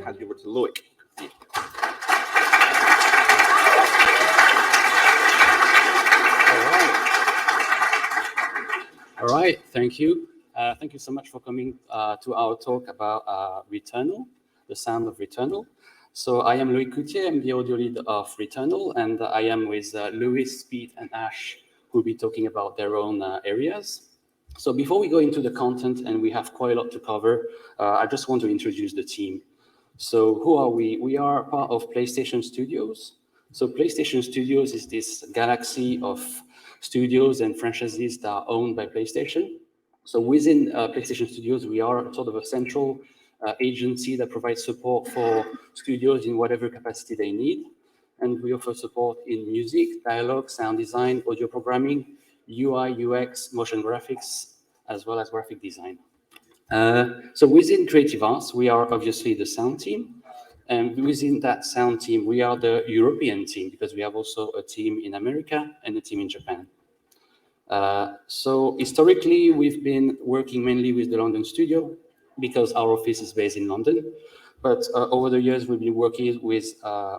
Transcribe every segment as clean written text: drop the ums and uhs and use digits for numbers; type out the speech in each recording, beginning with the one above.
Hand you over to Loic. All right, thank you. Thank you so much for coming to our talk about Returnal, the sound of Returnal. So I am Loic Coutier, I'm the audio lead of Returnal, and I am with Louis, Pete, and Ash, who will be talking about their own areas. So before we go into the content, and we have quite a lot to cover, I just want to introduce the team. So who are we? We are part of PlayStation Studios. So PlayStation Studios is this galaxy of studios and franchises that are owned by PlayStation. So within PlayStation Studios, we are sort of a central agency that provides support for studios in whatever capacity they need. And we offer support in music, dialogue, sound design, audio programming, UI, UX, motion graphics, as well as graphic design. So within Creative Arts, we are obviously the sound team. And within that sound team, we are the European team because we have also a team in America and a team in Japan. So historically, we've been working mainly with the London studio because our office is based in London. But over the years, we've been working with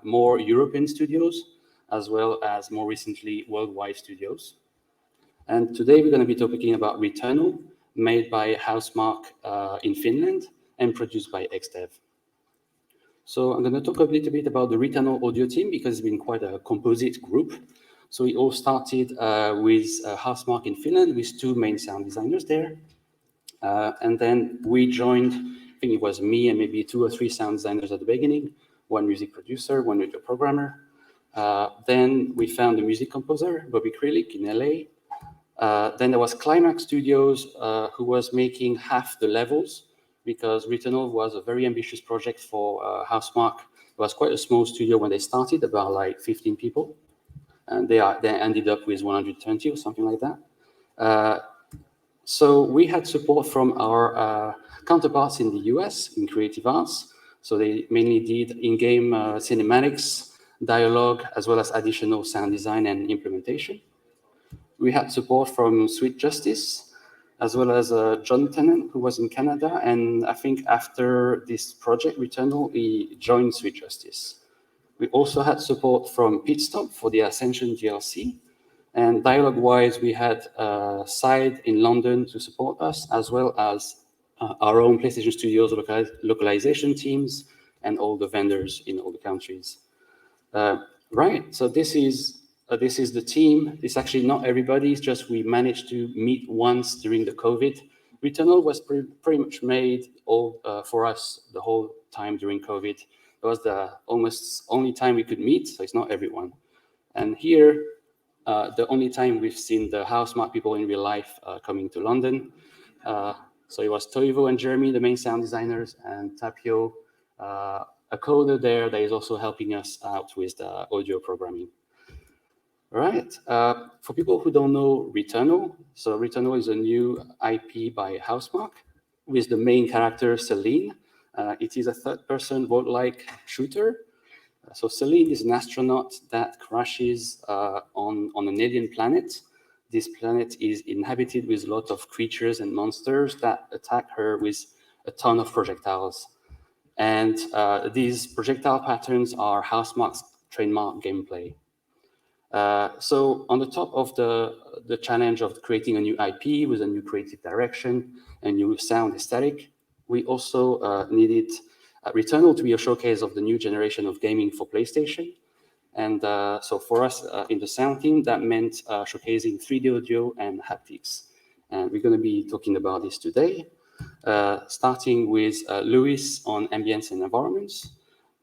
more European studios, as well as more recently worldwide studios. And today we're going to be talking about Returnal, made by Housemarque in Finland and produced by XDev. So I'm going to talk a little bit about the Returnal audio team because it's been quite a composite group. So we all started with Housemarque in Finland with two main sound designers there. And then we joined, I think it was me and maybe 2 or 3 sound designers at the beginning, one music producer, one audio programmer. Then we found a music composer, Bobby Krilik in LA. Then there was Climax Studios, who was making half the levels because Returnal was a very ambitious project for Housemarque. It was quite a small studio when they started, about like 15 people. And they ended up with 120 or something like that. So we had support from our counterparts in the US in Creative Arts. So they mainly did in-game cinematics, dialogue, as well as additional sound design and implementation. We had support from Sweet Justice, as well as John Tennant, who was in Canada. And I think after this project, Returnal, he joined Sweet Justice. We also had support from Pit Stop for the Ascension DLC. And dialogue-wise, we had Side in London to support us, as well as our own PlayStation Studios localization teams and all the vendors in all the countries. Right, so this is the team. It's actually not everybody, it's just we managed to meet once during the COVID. Returnal was pretty much made all for us the whole time during COVID. It was the almost only time we could meet, so it's not everyone. And here, the only time we've seen the Housemarque people in real life coming to London. So it was Toivo and Jeremy, the main sound designers, and Tapio, a coder there that is also helping us out with the audio programming. All right, for people who don't know Returnal, so Returnal is a new IP by Housemarque with the main character, Celine. It is a third-person roguelike shooter. So Celine is an astronaut that crashes on an alien planet. This planet is inhabited with a lot of creatures and monsters that attack her with a ton of projectiles. And these projectile patterns are Housemarque's trademark gameplay. So on the top of the challenge of creating a new IP with a new creative direction and new sound aesthetic, we also needed Returnal to be a showcase of the new generation of gaming for PlayStation. And so for us in the sound team, that meant showcasing 3D audio and haptics. And we're going to be talking about this today, starting with Louis on ambience and environments,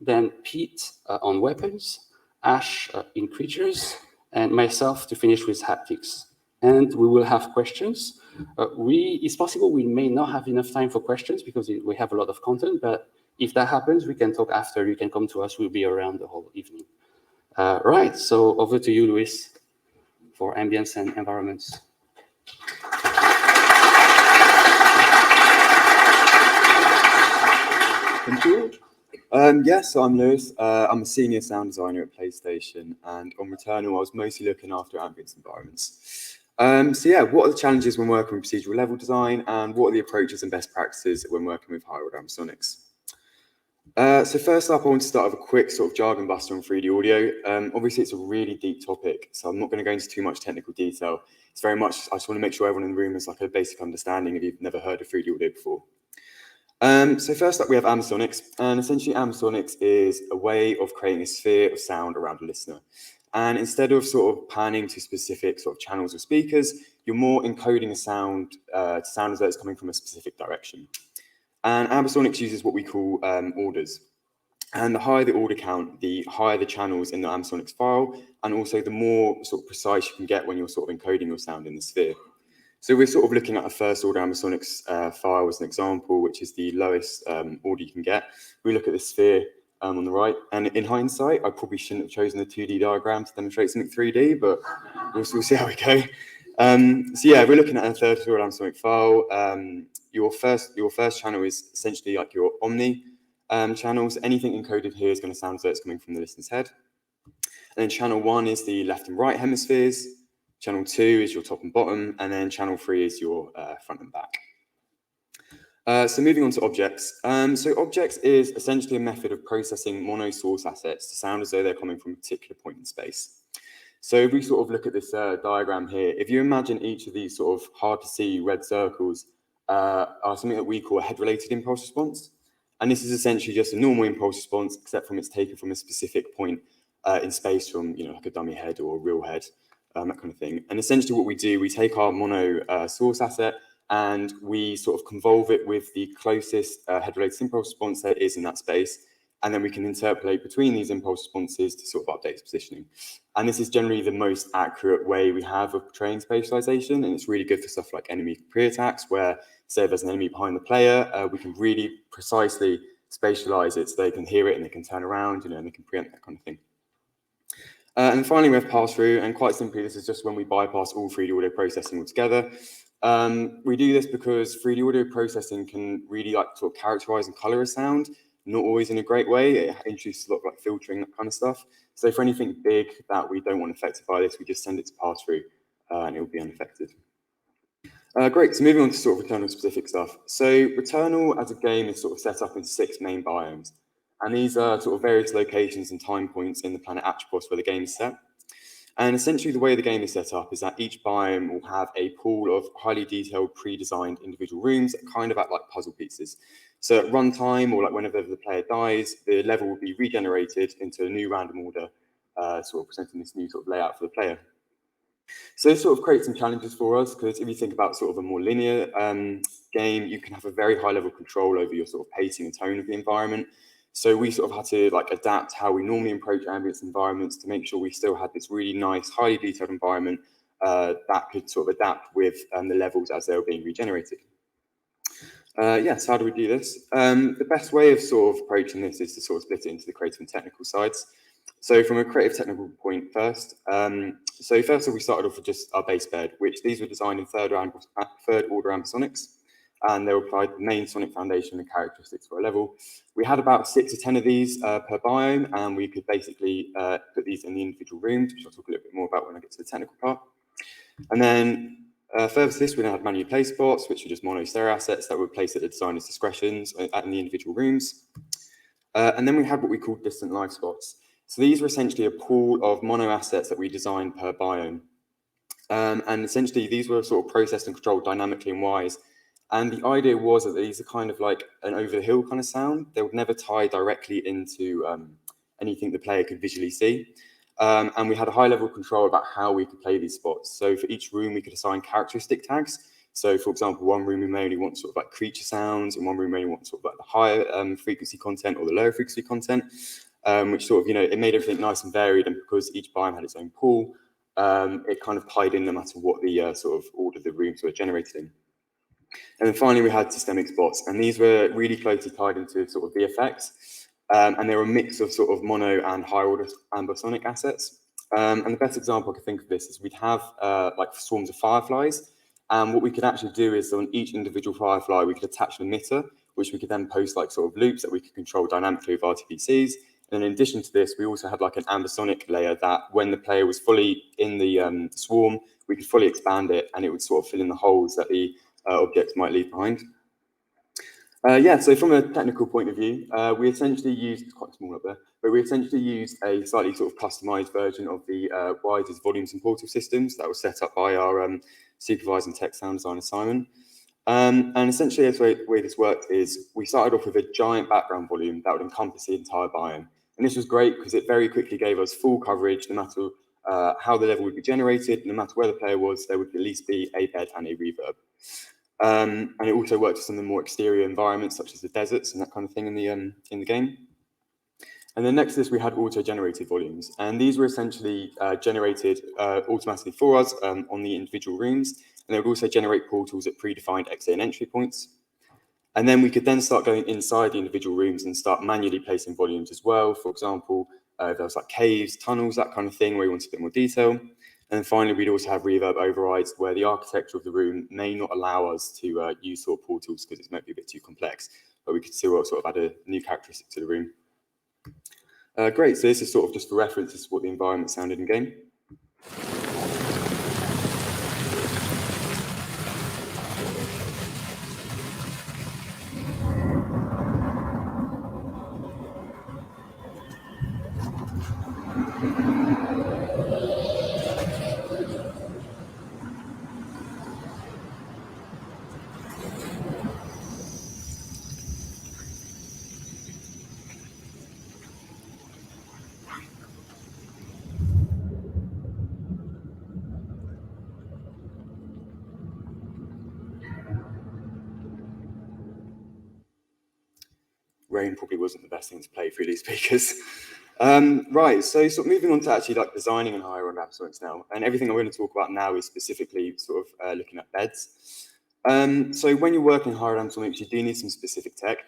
then Pete on weapons, Ash in creatures, and myself to finish with haptics. And we will have questions. It's possible we may not have enough time for questions because we have a lot of content, but if that happens, we can talk after. You can come to us. We'll be around the whole evening. Right, so over to you, Luis, for ambience and environments. Thank you. So I'm Lewis. I'm a senior sound designer at PlayStation, and on Returnal, I was mostly looking after ambience environments. So yeah, what are the challenges when working with procedural level design, and what are the approaches and best practices when working with higher order ambisonics? So first up, I want to start with a quick sort of jargon buster on 3D audio. Obviously, it's a really deep topic, so I'm not going to go into too much technical detail. It's very much, I just want to make sure everyone in the room has like a basic understanding if you've never heard of 3D audio before. So first up, we have ambisonics, and essentially ambisonics is a way of creating a sphere of sound around a listener. And instead of sort of panning to specific sort of channels or speakers, you're more encoding a sound to sound as though it's coming from a specific direction. And ambisonics uses what we call orders. And the higher the order count, the higher the channels in the ambisonics file, and also the more sort of precise you can get when you're sort of encoding your sound in the sphere. So we're sort of looking at a first order ambisonics file as an example, which is the lowest order you can get. We look at the sphere on the right, and in hindsight, I probably shouldn't have chosen the 2D diagram to demonstrate something 3D, but we'll see how we go. So yeah, we're looking at a third order ambisonic file. Your first channel is essentially like your omni channels. Anything encoded here is going to sound as though it's coming from the listener's head. And then channel 1 is the left and right hemispheres. Channel 2 is your top and bottom, and then channel 3 is your front and back. So moving on to objects. So objects is essentially a method of processing mono source assets to sound as though they're coming from a particular point in space. So if we sort of look at this diagram here, if you imagine each of these sort of hard to see red circles are something that we call a head-related impulse response. And this is essentially just a normal impulse response, except from it's taken from a specific point in space from, you know, like a dummy head or a real head. That kind of thing. And essentially what we do, we take our mono source asset and we sort of convolve it with the closest head-related impulse response that is in that space. And then we can interpolate between these impulse responses to sort of update its positioning. And this is generally the most accurate way we have of portraying spatialization. And it's really good for stuff like enemy pre-attacks, where say if there's an enemy behind the player, we can really precisely spatialize it so they can hear it and they can turn around, you know, and they can preempt that kind of thing. And finally, we have pass-through, and quite simply, this is just when we bypass all 3D audio processing altogether. We do this because 3D audio processing can really like sort of characterize and color a sound, not always in a great way. It introduces a lot of like filtering, that kind of stuff. So for anything big that we don't want affected by this, we just send it to pass-through, and it will be unaffected. Great, so moving on to sort of Returnal specific stuff. So Returnal as a game is sort of set up in 6 main biomes. And these are sort of various locations and time points in the planet Atropos where the game is set. And essentially the way the game is set up is that each biome will have a pool of highly detailed pre-designed individual rooms that kind of act like puzzle pieces. So at runtime or like whenever the player dies, the level will be regenerated into a new random order, sort of presenting this new sort of layout for the player. So this sort of creates some challenges for us, because if you think about sort of a more linear game, you can have a very high level of control over your sort of pacing and tone of the environment. So we sort of had to like adapt how we normally approach ambience environments to make sure we still had this really nice, highly detailed environment that could sort of adapt with the levels as they were being regenerated. Yes, how do we do this? The best way of sort of approaching this is to sort of split it into the creative and technical sides. So from a creative technical point first, so first of all, we started off with just our base bed, which these were designed in third order ambisonics, and they were applied the main sonic foundation and characteristics for a level. We had about 6 to 10 of these per biome, and we could basically put these in the individual rooms, which I'll talk a little bit more about when I get to the technical part. And then further to this, we now had manually placed spots, which are just mono stereo assets that were placed at the designer's discretions in the individual rooms. And then we had what we called distant live spots. So these were essentially a pool of mono assets that we designed per biome. And essentially these were sort of processed and controlled dynamically in Wise. And the idea was that these are kind of like an over the hill kind of sound. They would never tie directly into anything the player could visually see. And we had a high level of control about how we could play these spots. So for each room, we could assign characteristic tags. So for example, one room we may only want sort of like creature sounds, and one room we only want sort of like the higher frequency content or the lower frequency content, which sort of, you know, it made everything nice and varied. And because each biome had its own pool, it kind of tied in no matter what the sort of order the rooms were generated in. And then finally, we had systemic spots, and these were really closely tied into sort of VFX, and they were a mix of sort of mono and high order ambisonic assets. And the best example I could think of this is we'd have like swarms of fireflies, and what we could actually do is on each individual firefly, we could attach an emitter, which we could then post like sort of loops that we could control dynamically with RTPCs. And in addition to this, we also had like an ambisonic layer that when the player was fully in the swarm, we could fully expand it and it would sort of fill in the holes that the objects might leave behind. Yeah, so from a technical point of view, we essentially used, it's quite small up there, but we essentially used a slightly sort of customized version of the WISE's volumes and portal systems that was set up by our supervisor and tech sound designer, Simon. And essentially, the way this worked is we started off with a giant background volume that would encompass the entire biome. And this was great because it very quickly gave us full coverage, no matter how the level would be generated, no matter where the player was, there would at least be a bed and a reverb. And it also worked with some of the more exterior environments, such as the deserts and that kind of thing in the game. And then next to this, we had auto-generated volumes. And these were essentially generated automatically for us on the individual rooms. And they would also generate portals at predefined exit and entry points. And then we could then start going inside the individual rooms and start manually placing volumes as well. For example, there was like caves, tunnels, that kind of thing, where we wanted a bit more detail. And then finally, we'd also have reverb overrides where the architecture of the room may not allow us to use sort of portals because it might be a bit too complex, but we could still sort of add a new characteristic to the room. Great, so this is sort of just for reference, this is what the environment sounded in game. Rain probably wasn't the best thing to play through these speakers. Right, so sort of moving on to actually like designing and higher order ambisonics now, and everything I'm going to talk about now is specifically sort of looking at beds. So when you're working higher order ambisonics, you do need some specific tech.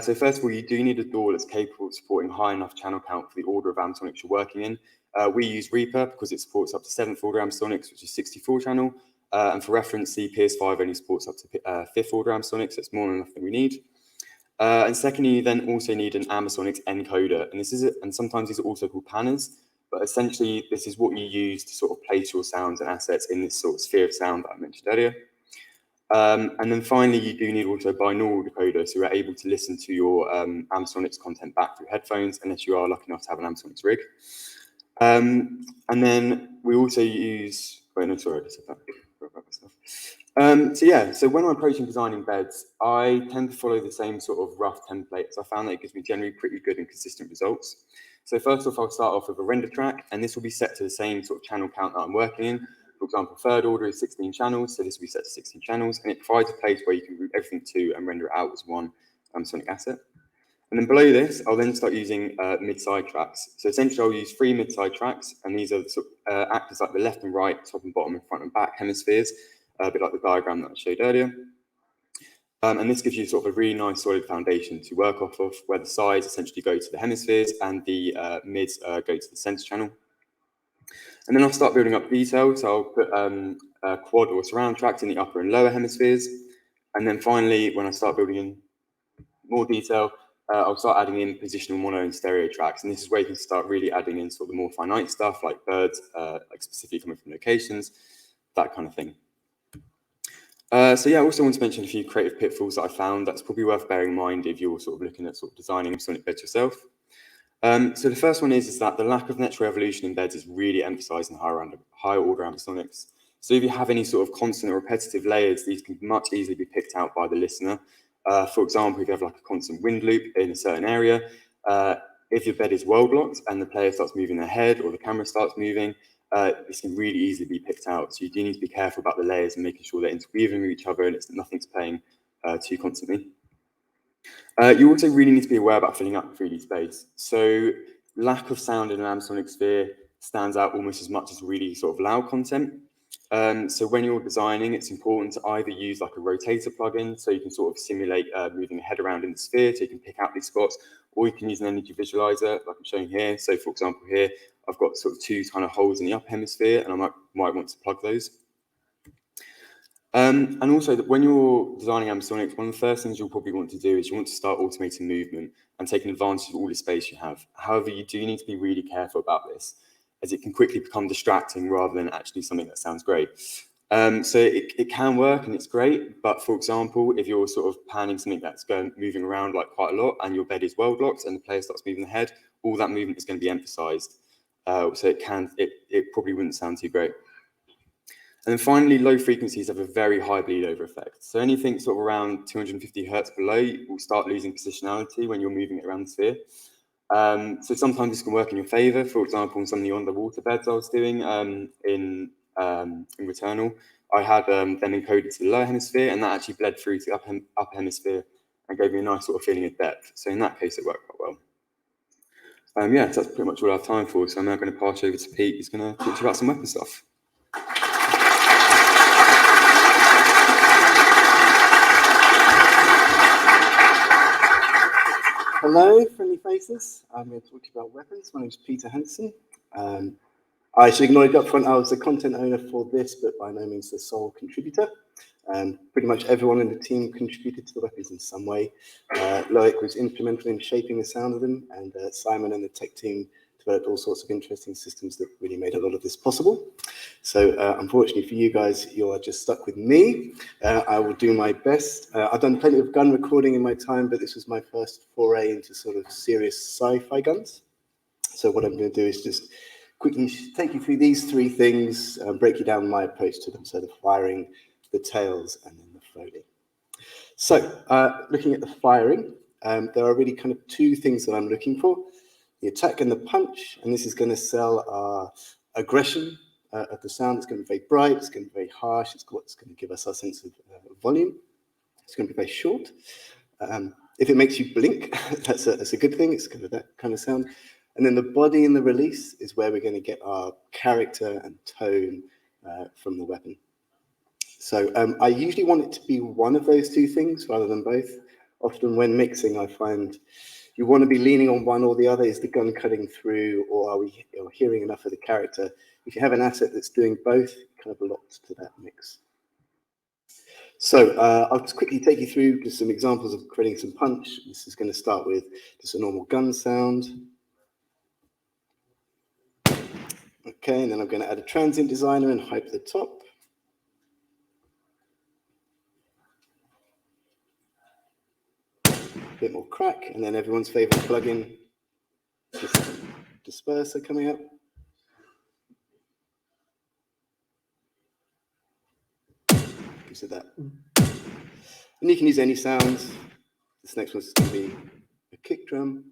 So first of all, you do need a DAW that's capable of supporting high enough channel count for the order of ambisonics you're working in. We use Reaper because it supports up to 7th order ambisonics, which is 64 channel. And for reference, the PS5 only supports up to 5th order ambisonics, so it's more than enough than we need. And secondly, you then also need an ambisonics encoder, and and sometimes these are also called panners, but essentially this is what you use to sort of place your sounds and assets in this sort of sphere of sound that I mentioned earlier. And then finally, you do need also a binaural decoder, so you're able to listen to your ambisonics content back through headphones, unless you are lucky enough to have an ambisonics rig. And then we also use, wait, no, sorry, I just said that. So yeah, so when I'm approaching designing beds, I tend to follow the same sort of rough templates. I found that it gives me generally pretty good and consistent results. So first off, I'll start off with a render track, and this will be set to the same sort of channel count that I'm working in. For example, third order is 16 channels, so this will be set to 16 channels, and it provides a place where you can route everything to and render it out as one sonic asset. And then below this, I'll then start using mid-side tracks. So essentially, I'll use 3 mid-side tracks, and these are sort of, act as like the left and right, top and bottom, and front and back hemispheres, a bit like the diagram that I showed earlier. And this gives you sort of a really nice solid foundation to work off of, where the sides essentially go to the hemispheres and the mids go to the center channel. And then I'll start building up detail. So I'll put quad or surround tracks in the upper and lower hemispheres. And then finally, when I start building in more detail, I'll start adding in positional mono and stereo tracks. And this is where you can start really adding in sort of the more finite stuff like birds, like specifically coming from locations, that kind of thing. So yeah, I also want to mention a few creative pitfalls that I found that's probably worth bearing in mind if you're sort of looking at sort of designing sonic beds yourself. So the first one is that the lack of natural evolution in beds is really emphasized in higher order ambisonics. So if you have any sort of constant or repetitive layers, these can much easily be picked out by the listener. For example, if you have like a constant wind loop in a certain area, if your bed is well blocked and the player starts moving their head or the camera starts moving, this can really easily be picked out. So you do need to be careful about the layers and making sure they're interweaving with each other and nothing's playing too constantly. You also really need to be aware about filling up the 3D space. So lack of sound in an ambisonic sphere stands out almost as much as really sort of loud content. So when you're designing, it's important to either use like a rotator plugin, so you can sort of simulate moving a head around in the sphere, so you can pick out these spots, or you can use an energy visualizer, like I'm showing here. So for example, here, I've got sort of 2 kind of holes in the upper hemisphere, and I might want to plug those. And also, that when you're designing animatronics, one of the first things you'll probably want to do is you want to start automating movement and taking advantage of all the space you have. However, you do need to be really careful about this, as it can quickly become distracting rather than actually something that sounds great. So it can work and it's great, but for example, if you're sort of panning something that's moving around like quite a lot and your bed is world locked and the player starts moving the head, all that movement is going to be emphasized. So it probably wouldn't sound too great. And then finally, low frequencies have a very high bleed over effect. So anything sort of around 250 hertz below will start losing positionality when you're moving it around the sphere. So sometimes this can work in your favor. For example, in some of the underwater beds I was doing in Returnal, I had them encoded to the lower hemisphere, and that actually bled through to the upper hemisphere and gave me a nice sort of feeling of depth. So in that case, it worked quite well. Yeah, so that's pretty much all I have time for. So I'm now going to pass over to Pete, who's going to talk to you about some weapon stuff. Hello, friendly faces. I'm going to talk to you about weapons. My name is Peter Hansen. I should acknowledge up front I was the content owner for this, but by no means the sole contributor. Pretty much everyone in the team contributed to the weapons in some way. Loic was instrumental in shaping the sound of them, and Simon and the tech team developed all sorts of interesting systems that really made a lot of this possible. So unfortunately for you guys, you are just stuck with me. I will do my best. I've done plenty of gun recording in my time, but this was my first foray into sort of serious sci-fi guns. So what I'm going to do is just quickly take you through these three things, break you down my approach to them. So the firing, the tails, and then the foley. So looking at the firing, there are really kind of two things that I'm looking for. The attack and the punch, and this is going to sell our aggression of the sound. It's going to be very bright, it's going to be very harsh, it's going to give us our sense of volume. It's going to be very short. If it makes you blink, that's a good thing. It's kind of that kind of sound. And then the body and the release is where we're going to get our character and tone from the weapon. So I usually want it to be one of those two things rather than both. Often when mixing, I find you want to be leaning on one or the other. Is the gun cutting through, or are we hearing enough of the character? If you have an asset that's doing both, you're kind of locked to that mix. So I'll just quickly take you through just some examples of creating some punch. This is going to start with just a normal gun sound. Okay, and then I'm going to add a transient designer and hype the top. A bit more crack, and then everyone's favorite plugin, disperser coming up. Gives it that. And you can use any sounds. This next one's going to be a kick drum.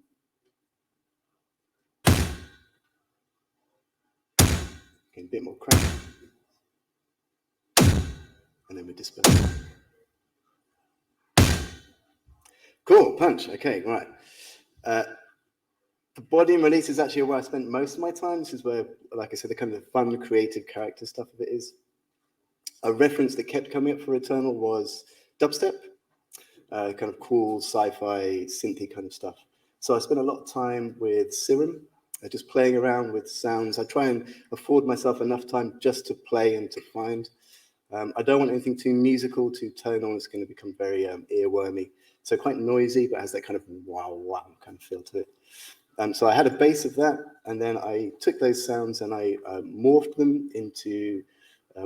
Again, a bit more crack. And then we disperse. Cool, punch. Okay, right. The body and release is actually where I spent most of my time. This is where, like I said, the kind of fun, creative character stuff of it is. A reference that kept coming up for Returnal was dubstep, kind of cool sci-fi synthy kind of stuff. So I spent a lot of time with Serum, just playing around with sounds. I try and afford myself enough time just to play and to find. I don't want anything too musical, too tonal. It's going to become very earwormy. So quite noisy, but has that kind of wow, wow kind of feel to it. So I had a base of that, and then I took those sounds and I morphed them into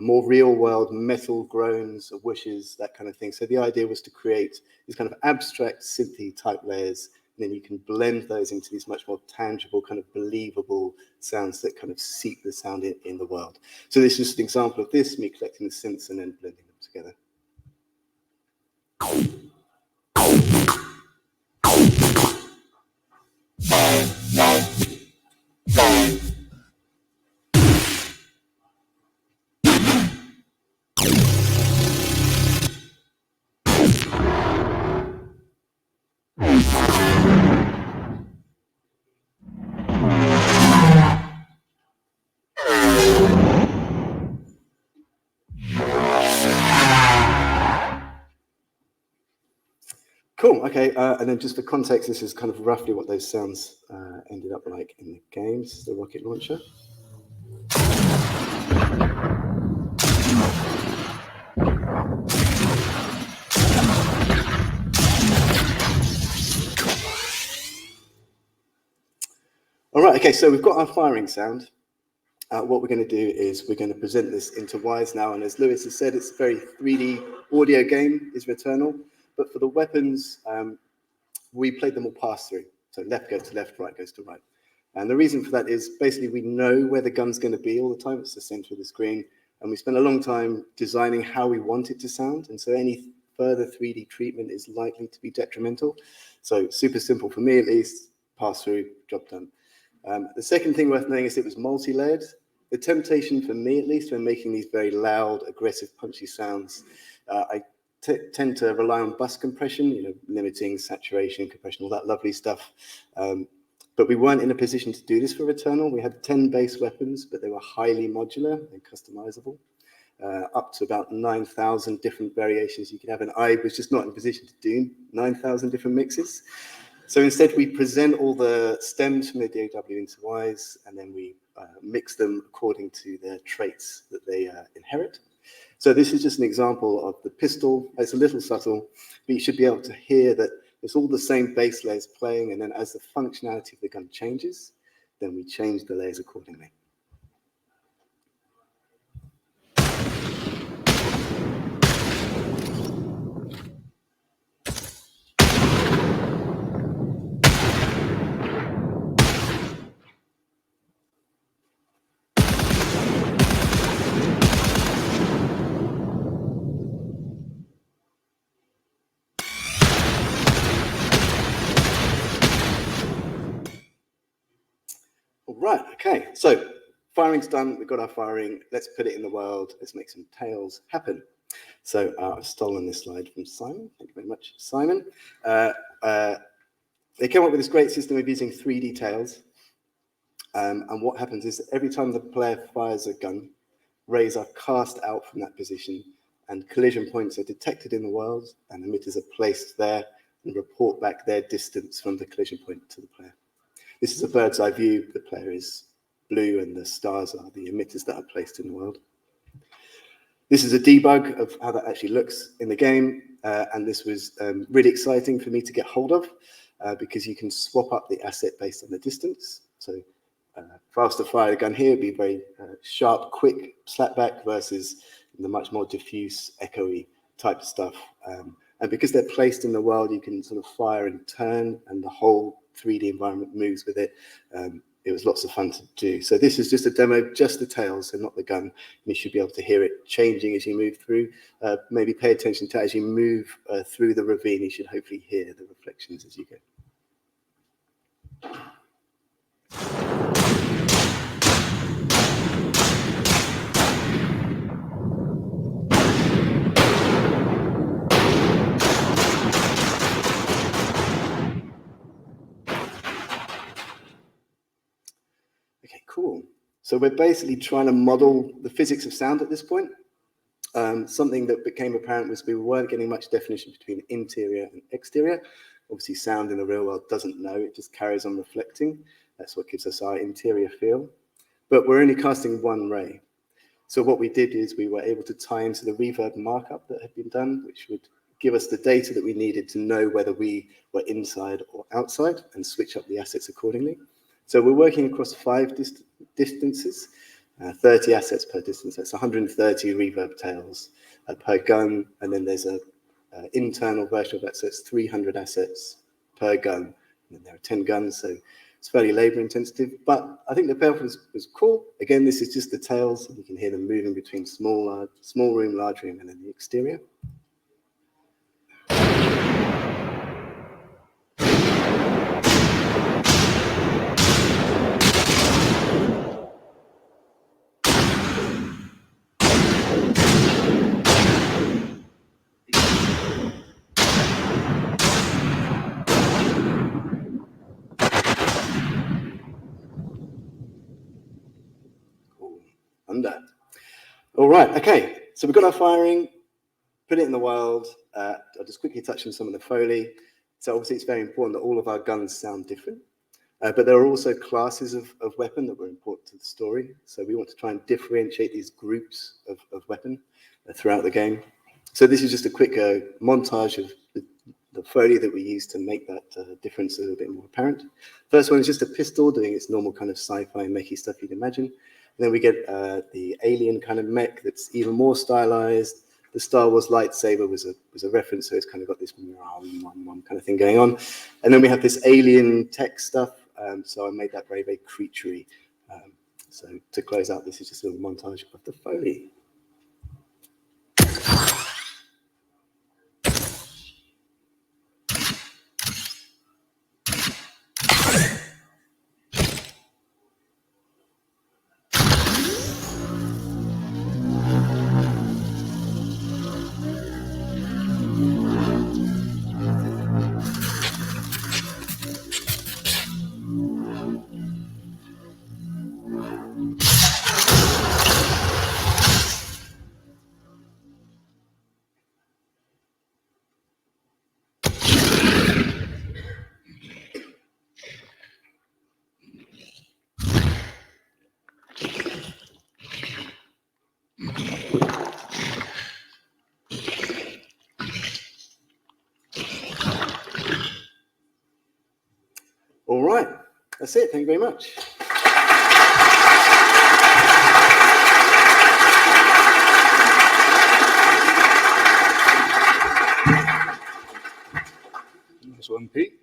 more real-world metal groans, whooshes, that kind of thing. So the idea was to create these kind of abstract synthy type layers, and then you can blend those into these much more tangible, kind of believable sounds that kind of seep the sound in the world. So this is just an example of this, me collecting the synths and then blending them together. Cool, okay, and then just for context, this is kind of roughly what those sounds ended up like in the game. This is the rocket launcher. All right, okay, so we've got our firing sound. What we're going to do is we're going to present this into wires now, and as Lewis has said, it's a very 3D audio game, is Returnal, but for the weapons, we played them all pass-through. So left goes to left, right goes to right. And the reason for that is basically we know where the gun's going to be all the time. It's the center of the screen. And we spent a long time designing how we want it to sound. And so any further 3D treatment is likely to be detrimental. So super simple for me, at least, pass through, job done. The second thing worth knowing is it was multi-layered. The temptation for me, at least, when making these very loud, aggressive, punchy sounds, I tend to rely on bus compression, limiting saturation, compression, all that lovely stuff. But we weren't in a position to do this for Returnal. We had 10 base weapons, but they were highly modular and customizable, up to about 9,000 different variations you could have. And I was just not in a position to do 9,000 different mixes. So instead, we present all the stems from the DAW into Ys, and then we mix them according to their traits that they inherit. So this is just an example of the pistol. It's a little subtle, but you should be able to hear that it's all the same base layers playing, and then as the functionality of the gun changes, then we change the layers accordingly. All right, okay, so firing's done, we've got our firing, let's put it in the world, let's make some tails happen. So I've stolen this slide from Simon, thank you very much, Simon. They came up with this great system of using 3D tails, and what happens is every time the player fires a gun, rays are cast out from that position, and collision points are detected in the world, and emitters are placed there and report back their distance from the collision point to the player. This is a bird's eye view. The player is blue and the stars are the emitters that are placed in the world. This is a debug of how that actually looks in the game. And this was really exciting for me to get hold of because you can swap up the asset based on the distance. So if I was to fire a gun here, it'd be very sharp, quick slapback versus the much more diffuse, echoey type of stuff. And because they're placed in the world, you can sort of fire and turn, and the whole 3D environment moves with it. It was lots of fun to do. So this is just a demo, just the tails and not the gun. And you should be able to hear it changing as you move through. Maybe pay attention to as you move through the ravine, you should hopefully hear the reflections as you go. Okay, cool. So we're basically trying to model the physics of sound at this point. Something that became apparent was we weren't getting much definition between interior and exterior. Obviously, sound in the real world doesn't know, it just carries on reflecting. That's what gives us our interior feel. But we're only casting one ray. So what we did is we were able to tie into the reverb markup that had been done, which would give us the data that we needed to know whether we were inside or outside and switch up the assets accordingly. So we're working across 5 distances, 30 assets per distance. That's 130 reverb tails per gun. And then there's an internal version of that, so it's 300 assets per gun. And there are 10 guns, so it's fairly labor intensive. But I think the payoff was cool. Again, this is just the tails. You can hear them moving between small room, large room, and then the exterior. Done. All right, okay, so we've got our firing, put it in the world. I'll just quickly touch on some of the Foley. So obviously it's very important that all of our guns sound different, but there are also classes of weapon that were important to the story. So we want to try and differentiate these groups of weapon throughout the game. So this is just a quick montage of the Foley that we use to make that difference a little bit more apparent. First one is just a pistol doing its normal kind of sci-fi mechy stuff you'd imagine. And then we get the alien kind of mech that's even more stylized. The Star Wars lightsaber was a reference, so it's kind of got this kind of thing going on. And then we have this alien tech stuff, so I made that very, very creaturey. So to close out, this is just a little montage of the Foley. All right, that's it. Thank you very much. Nice one, Pete.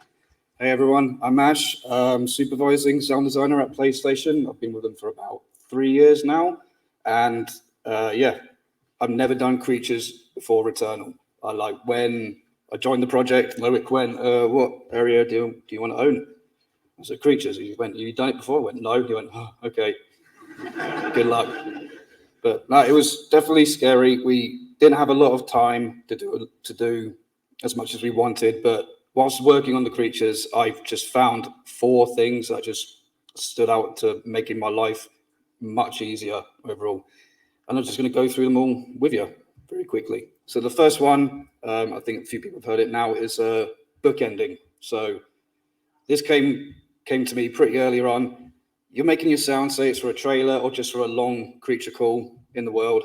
Hey everyone, I'm Ash, supervising sound designer at PlayStation. I've been with them for about 3 years now, and yeah, I've never done creatures before Returnal. When I joined the project, Loic went, "What area do you want to own?" I said, "Creatures." He went, "You done it before?" I went, "No." He went, "Oh, okay, good luck." But no, it was definitely scary. We didn't have a lot of time to do as much as we wanted, but whilst working on the creatures, I've just found 4 things that just stood out to making my life much easier overall. And I'm just going to go through them all with you very quickly. So the first one, I think a few people have heard it now, is bookending. So this came to me pretty earlier on. You're making your sound, say it's for a trailer or just for a long creature call in the world.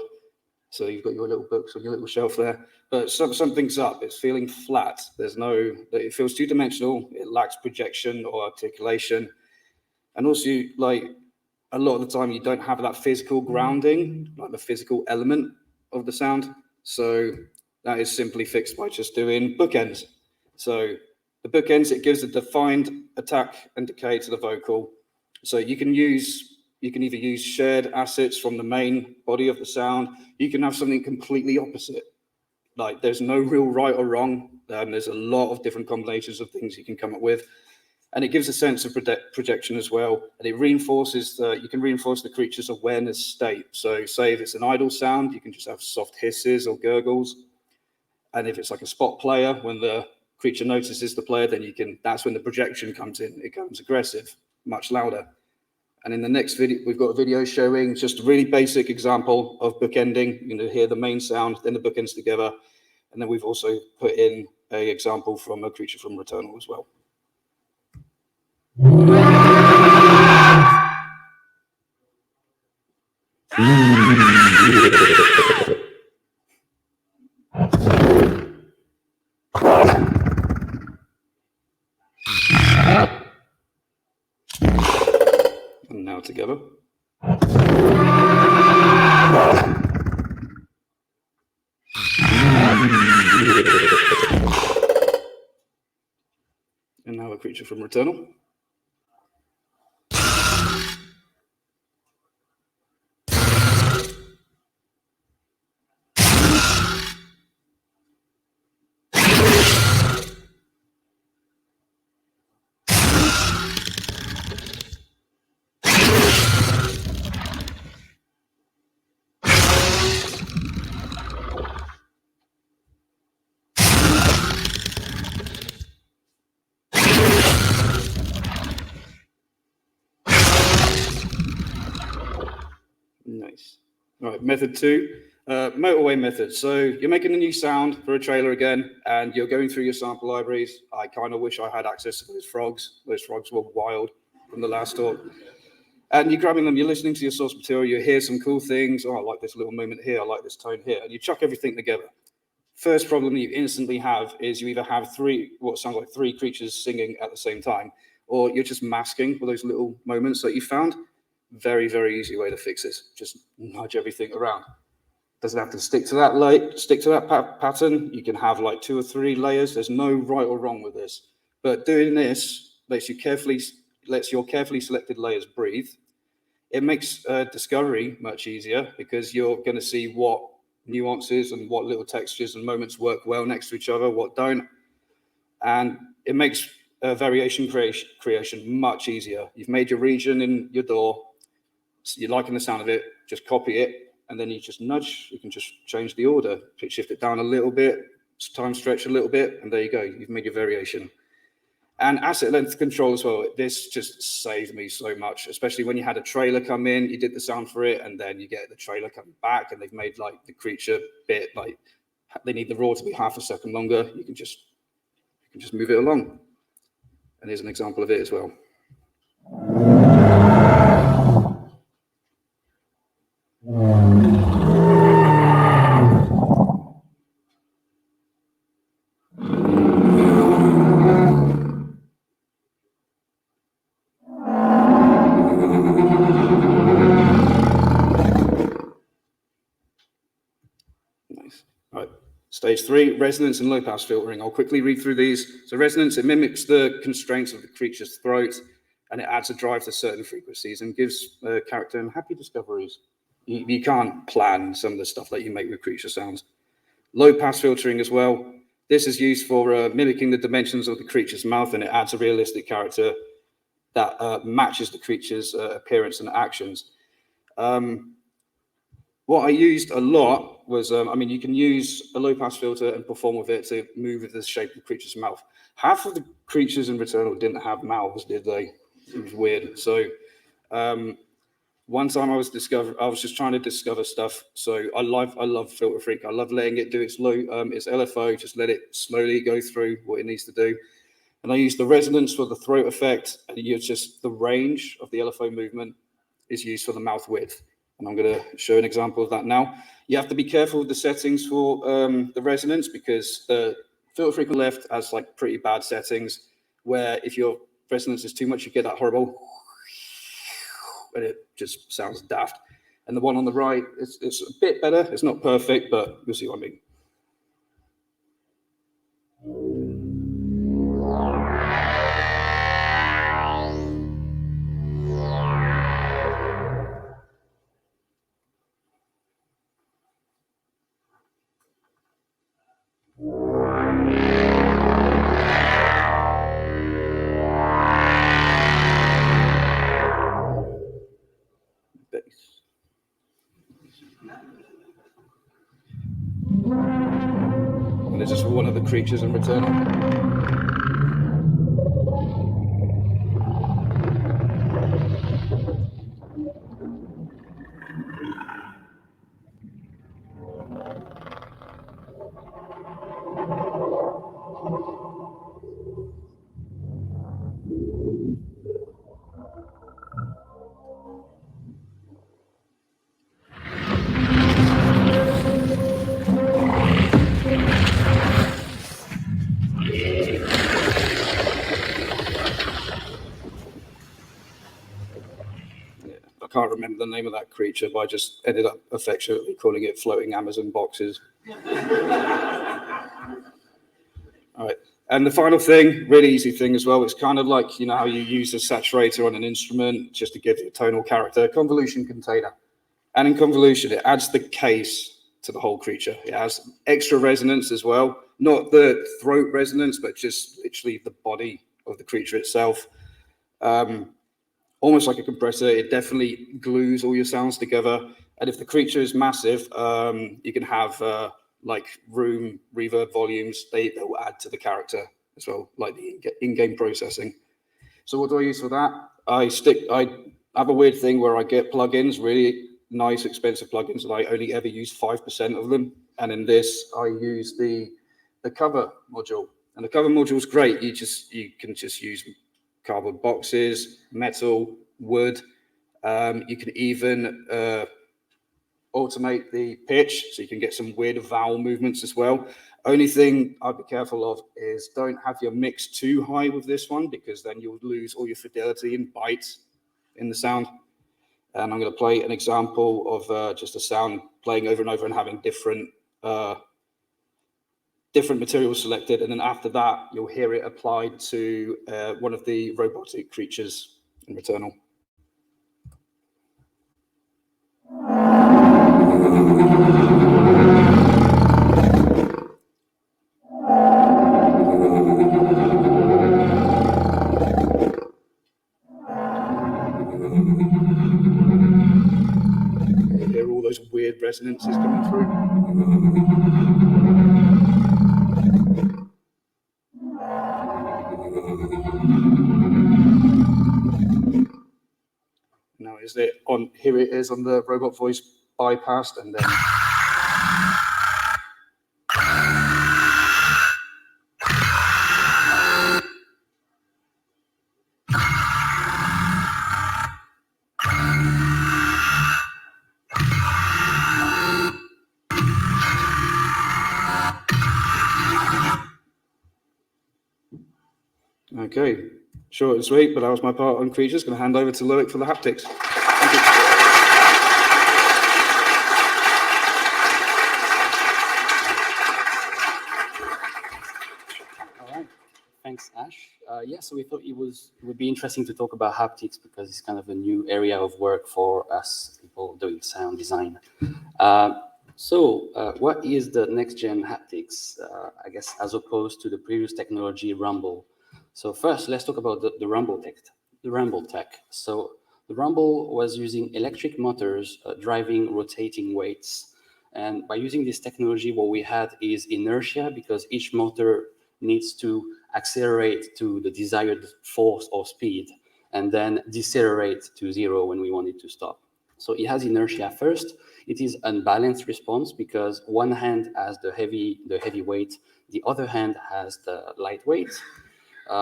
So you've got your little books on your little shelf there, but something's up. It's feeling flat. It feels two-dimensional. It lacks projection or articulation. And also, like, a lot of the time you don't have that physical grounding, like the physical element of the sound. So that is simply fixed by just doing bookends. So the bookends, it gives a defined attack and decay to the vocal. So you can either use shared assets from the main body of the sound. You can have something completely opposite. Like, there's no real right or wrong. There's a lot of different combinations of things you can come up with. And it gives a sense of projection as well. And it reinforces you can reinforce the creature's awareness state. So say if it's an idle sound, you can just have soft hisses or gurgles. And if it's like a spot player, when the creature notices the player, then that's when the projection comes in. It becomes aggressive, much louder. And in the next video, we've got a video showing just a really basic example of bookending. You're going to hear the main sound, then the bookends together. And then we've also put in an example from a creature from Returnal as well. And now together. And now a creature from Returnal. Nice. All right, method 2, motorway method. So you're making a new sound for a trailer again, and you're going through your sample libraries. I kind of wish I had access to those frogs. Those frogs were wild from the last talk. And you're grabbing them, you're listening to your source material, you hear some cool things. Oh, I like this little moment here, I like this tone here. And you chuck everything together. First problem you instantly have is you either have what sounds like three creatures singing at the same time, or you're just masking for those little moments that you found. Very, very easy way to fix this. Just nudge everything around. Doesn't have to stick to that pattern. You can have like 2 or 3 layers. There's no right or wrong with this. But doing this lets your carefully selected layers breathe. It makes discovery much easier because you're going to see what nuances and what little textures and moments work well next to each other, what don't. And it makes variation creation much easier. You've made your region in your door. So you're liking the sound of it, just copy it, and then you just nudge. You can just change the order, pitch shift it down a little bit, time stretch a little bit, and there you go. You've made your variation. And asset length control as well. This just saved me so much, especially when you had a trailer come in, you did the sound for it, and then you get the trailer come back, and they've made like the creature bit, like they need the roar to be half a second longer. You can just move it along. And here's an example of it as well. Nice. All right. Stage 3, resonance and low pass filtering. I'll quickly read through these. So resonance, it mimics the constraints of the creature's throat, and it adds a drive to certain frequencies and gives the character happy discoveries. You can't plan some of the stuff that you make with creature sounds. Low pass filtering as well. This is used for mimicking the dimensions of the creature's mouth, and it adds a realistic character that matches the creature's appearance and actions. What I used a lot was, you can use a low pass filter and perform with it to move with the shape of the creature's mouth. Half of the creatures in Returnal didn't have mouths, did they? It was weird. So one time I was just trying to discover stuff. So I love Filter Freak. I love letting it do its LFO, just let it slowly go through what it needs to do. And I used the resonance for the throat effect, and just the range of the LFO movement is used for the mouth width. And I'm going to show an example of that now. You have to be careful with the settings for the resonance, because the Filter Freak on the left has like pretty bad settings, where if your resonance is too much, you get that horrible, and it just sounds daft. And the one on the right, it's a bit better. It's not perfect, but you'll see what I mean. And this is for one of the creatures in Returnal. I can't remember the name of that creature, but I just ended up affectionately calling it floating Amazon boxes. All right. And the final thing, really easy thing as well, it's kind of like, how you use a saturator on an instrument just to give it a tonal character, convolution container. And in convolution, it adds the case to the whole creature. It has extra resonance as well, not the throat resonance, but just literally the body of the creature itself. Almost like a compressor, it definitely glues all your sounds together. And if the creature is massive, you can have like room, reverb, volumes. They will add to the character as well, like the in-game processing. So what do I use for that? I have a weird thing where I get plugins, really nice, expensive plugins, and I only ever use 5% of them. And in this, I use the cover module. And the cover module is great. You can just use cardboard boxes, metal, wood. You can even automate the pitch, so you can get some weird vowel movements as well. Only thing I'd be careful of is don't have your mix too high with this one, because then you'll lose all your fidelity and bite in the sound. And I'm going to play an example of just a sound playing over and over and having different materials selected. And then after that, you'll hear it applied to one of the robotic creatures in Returnal. You hear all those weird resonances coming through. Now is it on? Here it is on the robot voice bypassed, and then. Okay, short and sweet, but that was my part on creatures. Going to hand over to Loic for the haptics. Thank you. All right, thanks, Ash. Yeah, so we thought it would be interesting to talk about haptics because it's kind of a new area of work for us people doing sound design. What is the next-gen haptics, I guess, as opposed to the previous technology, Rumble? So first, let's talk about the Rumble tech. So the Rumble was using electric motors driving rotating weights. And by using this technology, what we had is inertia, because each motor needs to accelerate to the desired force or speed, and then decelerate to zero when we want it to stop. So it has inertia first. It is unbalanced response because one hand has the heavy weight, the other hand has the light weight.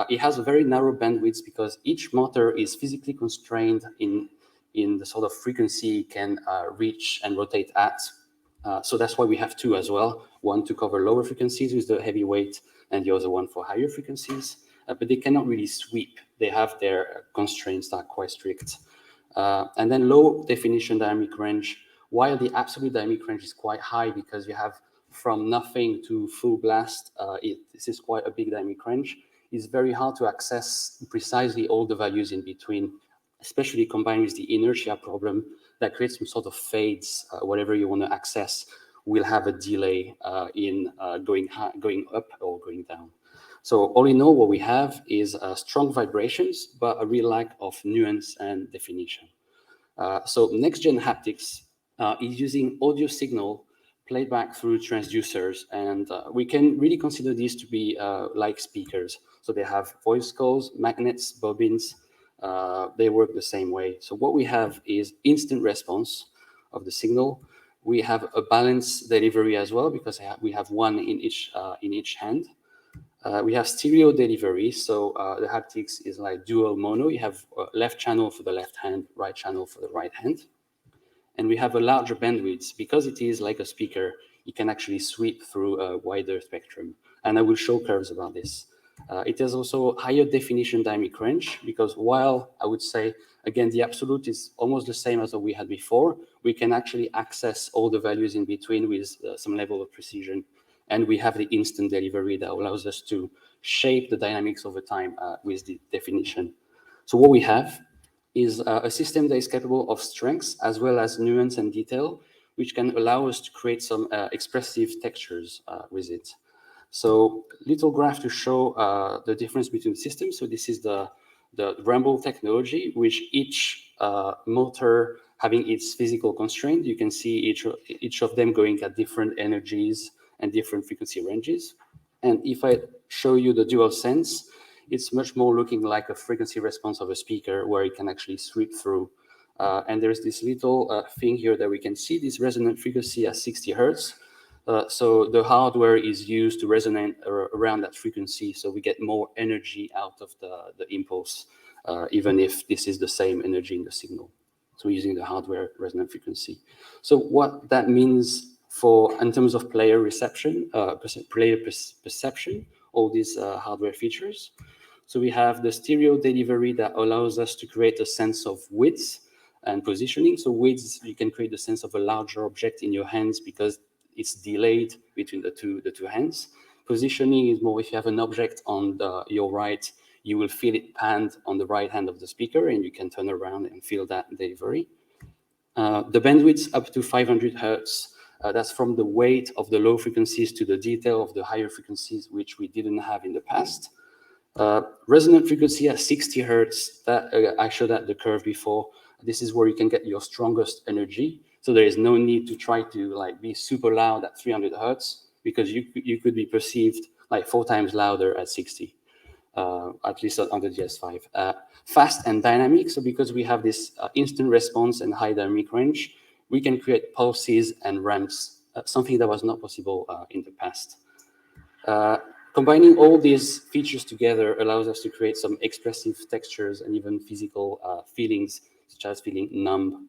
It has a very narrow bandwidth because each motor is physically constrained in the sort of frequency it can reach and rotate at. So that's why we have two as well, one to cover lower frequencies with the heavy weight and the other one for higher frequencies. But they cannot really sweep. They have their constraints that are quite strict. And then low definition dynamic range, while the absolute dynamic range is quite high because you have from nothing to full blast, this is quite a big dynamic range. It's very hard to access precisely all the values in between, especially combined with the inertia problem that creates some sort of fades. Whatever you want to access will have a delay in going up or going down. So all in all, what we have is strong vibrations, but a real lack of nuance and definition. So next-gen haptics is using audio signal played back through transducers, and we can really consider these to be like speakers. So they have voice coils, magnets, bobbins. They work the same way. So what we have is instant response of the signal. We have a balanced delivery as well because we have one in each hand. We have stereo delivery, so the haptics is like dual mono. You have left channel for the left hand, right channel for the right hand. And we have a larger bandwidth. Because it is like a speaker, it can actually sweep through a wider spectrum. And I will show curves about this. It has also higher definition dynamic range, because while I would say, again, the absolute is almost the same as what we had before, we can actually access all the values in between with some level of precision. And we have the instant delivery that allows us to shape the dynamics over time with the definition. So what we have is a system that is capable of strengths as well as nuance and detail, which can allow us to create some expressive textures with it. So little graph to show the difference between systems. So this is the Rumble technology, which each motor having its physical constraint. You can see each of them going at different energies and different frequency ranges. And if I show you the dual sense, it's much more looking like a frequency response of a speaker where it can actually sweep through. And there's this little thing here that we can see, this resonant frequency at 60 hertz. So the hardware is used to resonate around that frequency, so we get more energy out of the impulse, even if this is the same energy in the signal. So we're using the hardware resonant frequency. So what that means in terms of player reception, perception, all these hardware features. So we have the stereo delivery that allows us to create a sense of width and positioning. So width, you can create the sense of a larger object in your hands because it's delayed between the two hands. Positioning is more if you have an object on your right, you will feel it panned on the right hand of the speaker, and you can turn around and feel that delivery. The bandwidth up to 500 hertz. That's from the weight of the low frequencies to the detail of the higher frequencies, which we didn't have in the past. Resonant frequency at 60 hertz, that I showed at the curve before. This is where you can get your strongest energy. So there is no need to try to be super loud at 300 hertz because you could be perceived like 4 times louder at 60, at least on the DS5. Fast and dynamic. So because we have this instant response and high dynamic range, we can create pulses and ramps, something that was not possible in the past. Combining all these features together allows us to create some expressive textures and even physical feelings, such as feeling numb.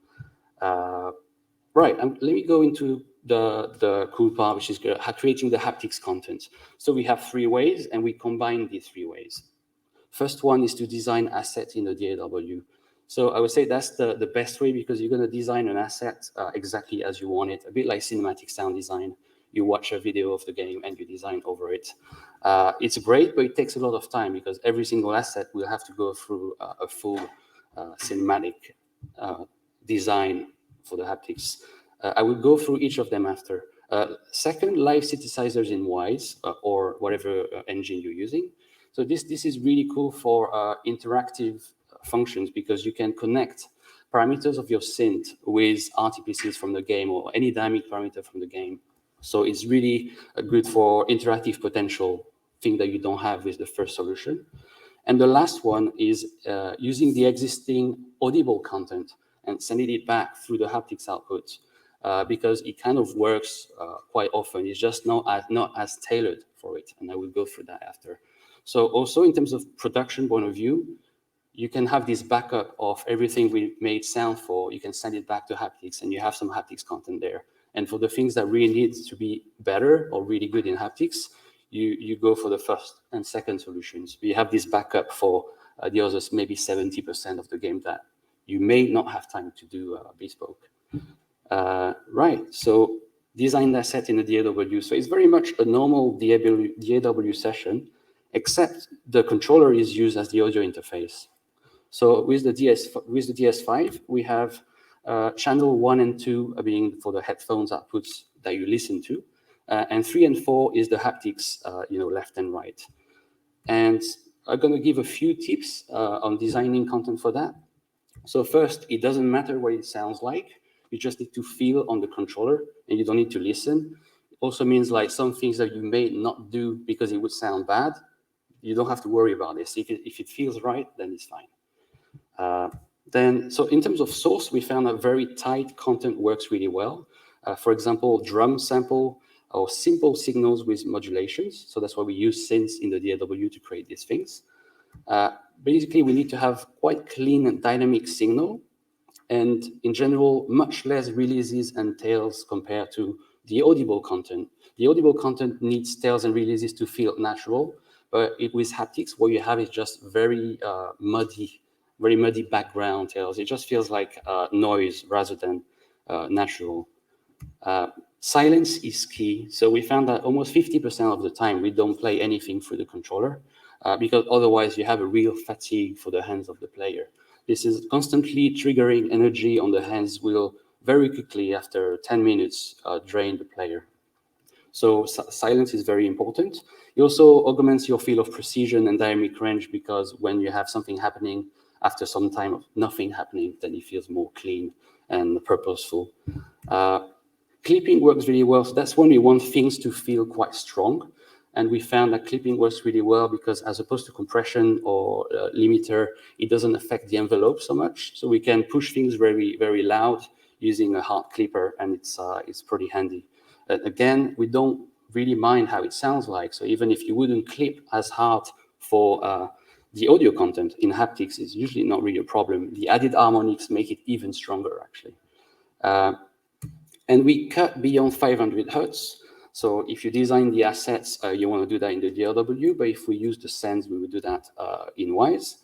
Right, let me go into the cool part, which is creating the haptics content. So we have 3 ways, and we combine these 3 ways. First one is to design assets in the DAW. So I would say that's the best way because you're going to design an asset exactly as you want it, a bit like cinematic sound design. You watch a video of the game and you design over it. It's great, but it takes a lot of time because every single asset will have to go through a full cinematic design for the haptics. I will go through each of them after. Second, live synthesizers in Wise or whatever engine you're using. So this is really cool for interactive functions because you can connect parameters of your synth with RTPCs from the game or any dynamic parameter from the game. So it's really good for interactive potential, thing that you don't have with the first solution. And the last one is using the existing audible content and sending it back through the haptics output because it kind of works quite often. It's just not as tailored for it. And I will go through that after. So also in terms of production point of view, you can have this backup of everything we made sound for. You can send it back to haptics and you have some haptics content there. And for the things that really need to be better or really good in haptics, you go for the first and second solutions. You have this backup for the others, maybe 70% of the game that you may not have time to do bespoke. Right, so design that set in the DAW. So it's very much a normal DAW session, except the controller is used as the audio interface. So with the DS5, we have channel 1 and 2 being for the headphones outputs that you listen to, and 3 and 4 is the haptics, left and right. And I'm going to give a few tips on designing content for that. So first, it doesn't matter what it sounds like. You just need to feel on the controller, and you don't need to listen. It also means like some things that you may not do because it would sound bad. You don't have to worry about this. If it feels right, then it's fine. So in terms of source, we found that very tight content works really well. For example, drum sample or simple signals with modulations. So that's why we use synths in the DAW to create these things. Basically, we need to have quite clean and dynamic signal, and in general, much less releases and tails compared to the audible content. The audible content needs tails and releases to feel natural, but with haptics, what you have is just very muddy background tails. It just feels like noise rather than natural. Silence is key. So we found that almost 50% of the time we don't play anything through the controller because otherwise you have a real fatigue for the hands of the player. This is constantly triggering energy on the hands will very quickly after 10 minutes drain the player. So silence is very important. It also augments your feel of precision and dynamic range because when you have something happening after some time of nothing happening, then it feels more clean and purposeful. Clipping works really well. So that's when we want things to feel quite strong. And we found that clipping works really well because as opposed to compression or limiter, it doesn't affect the envelope so much. So we can push things very, very loud using a hard clipper, and it's pretty handy. Again, we don't really mind how it sounds like. So even if you wouldn't clip as hard for the audio content in haptics is usually not really a problem. The added harmonics make it even stronger, actually. And we cut beyond 500 Hertz. So if you design the assets, you want to do that in the DLW, but if we use the sense, we would do that in Wise.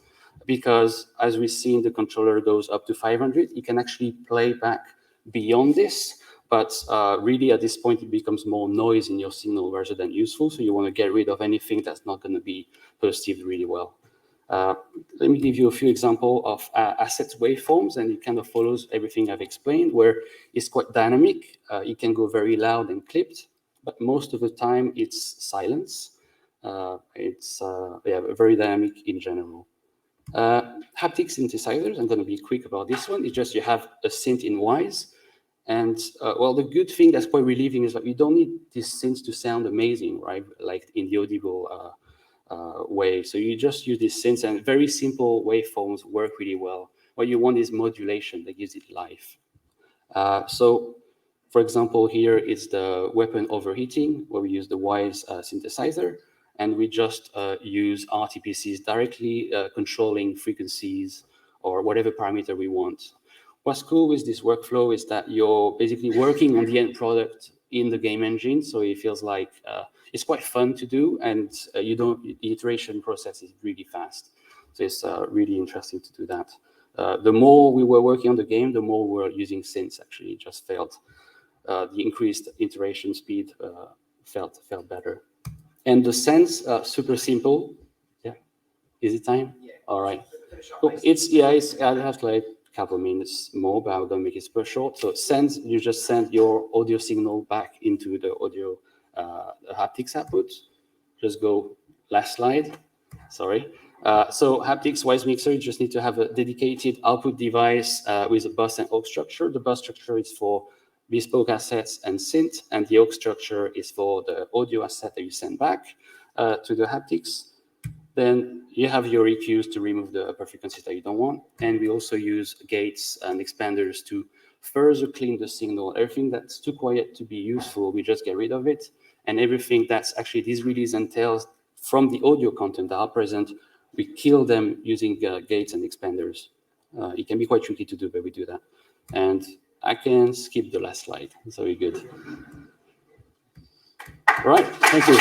Because as we see, the controller goes up to 500, it can actually play back beyond this. But really, at this point, it becomes more noise in your signal rather than useful. So you want to get rid of anything that's not going to be perceived really well. Let me give you a few examples of assets waveforms, and it kind of follows everything I've explained, where it's quite dynamic. It can go very loud and clipped, but most of the time it's silence. It's very dynamic in general. Haptic synthesizers, I'm going to be quick about this one. It's just you have a synth in Wise. And well, the good thing that's quite relieving is that you don't need these synths to sound amazing, right? Like in the audible way. So you just use these synths, and very simple waveforms work really well. What you want is modulation that gives it life. So, for example, here is the weapon overheating, where we use the Wise synthesizer, and we just use RTPCs directly controlling frequencies or whatever parameter we want. What's cool with this workflow is that you're basically working on the end product in the game engine, so it feels like it's quite fun to do, and the iteration process is really fast. So it's really interesting to do that. The more we were working on the game, the more we were using synths. Actually, it just felt the increased iteration speed felt better. And the sense, super simple. Yeah, is it time? Yeah. All right. Cool. I have like a couple of minutes more, but I'm gonna make it super short. So sense, you just send your audio signal back into the audio haptics output. Just go last slide. Sorry. So haptics Wise Mixer, you just need to have a dedicated output device with a bus and aux structure. The bus structure is for bespoke assets and synth, and the aux structure is for the audio asset that you send back to the haptics. Then you have your EQs to remove the upper frequencies that you don't want. And we also use gates and expanders to further clean the signal. Everything that's too quiet to be useful, we just get rid of it. And everything that's actually these release and tails from the audio content that are present, we kill them using gates and expanders. It can be quite tricky to do, but we do that. And I can skip the last slide, so we're good. All right, thank you.